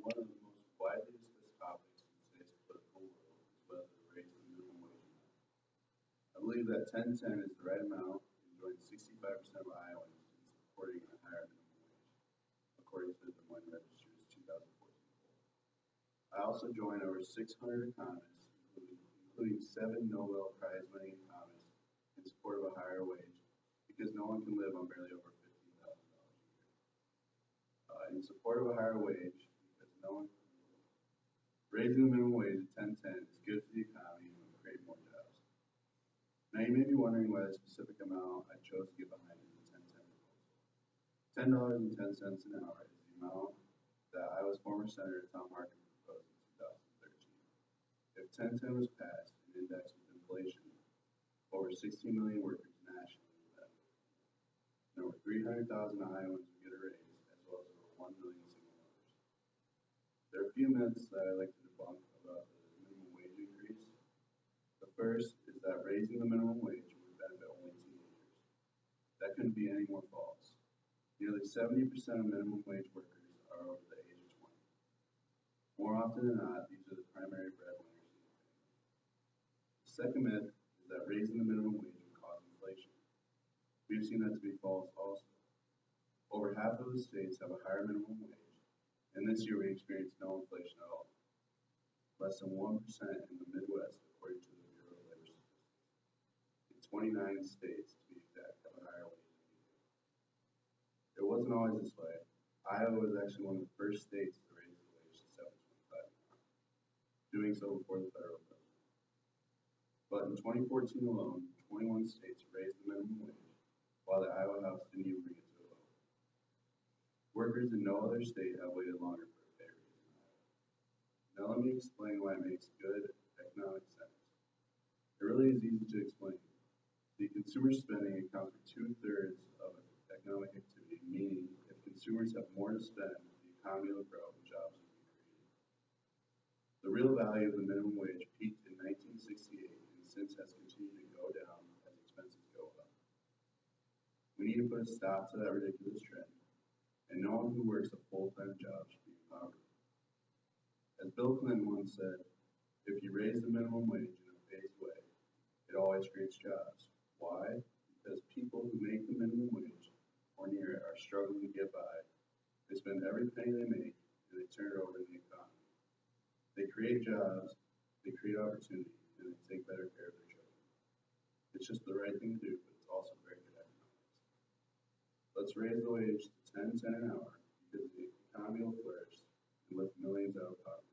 One of the most widely discussed topics in today's political world is whether to raise the minimum wage or not. I believe that 1010 is the right amount and joined 65% of Iowans in supporting a higher minimum wage, according to the Des Moines Register's 2014 poll. I also join over 600 economists, including 7 Nobel Prize-winning economists, in support of a higher wage because no one can live on barely over $15,000 a year. In support of a higher wage because no one can live. Raising the minimum wage to 1010 is good for the economy and will create more jobs. Now you may be wondering why the specific amount I chose to get behind is the 1010 proposal. $10.10 an hour is the amount that Iowa's former Senator Tom Harkin proposed in 2013. If 1010 was passed and indexed with inflation, over 16 million workers nationally would benefit. And over 300,000 Iowans would get a raise, as well as over 1 million single mothers. There are a few myths that I like to debunk about the minimum wage increase. The first is that raising the minimum wage would benefit only teenagers. That couldn't be any more false. Nearly 70% of minimum wage workers are over the age of 20. More often than not, these are the primary breadwinners in the family. The second myth is that raising the minimum wage would cause inflation. We've seen that to be false also. Over half of the states have a higher minimum wage, and this year we experienced no inflation at all. Less than 1% in the Midwest, according to the Bureau of Labor Statistics. In 29 states, to be exact, have a higher wage than we do. It wasn't always this way. Iowa was actually one of the first states to raise the wage to $7.25 an hour, doing so before the federal government. But in 2014 alone, 21 states raised the minimum wage, while the Iowa House didn't even bring it to a vote. Workers in no other state have waited longer for a pay raise in Iowa. Now let me explain why it makes good economic sense. It really is easy to explain. The consumer spending accounts for 2/3 of economic activity, meaning if consumers have more to spend, the economy will grow and jobs will be created. The real value of the minimum wage peaked in 1968 and since has continued to go down as expenses go up. We need to put a stop to that ridiculous trend, and no one who works a full-time job should be in poverty. As Bill Clinton once said, if you raise the minimum wage in a phased way, it always creates jobs. Why? Because people who make the minimum wage or near it are struggling to get by. They spend every penny they make and they turn it over to the economy. They create jobs, they create opportunity, and they take better care of their children. It's just the right thing to do, but it's also very good economics. Let's raise the wage to $10.10 an hour because the economy will flourish and lift millions out of poverty.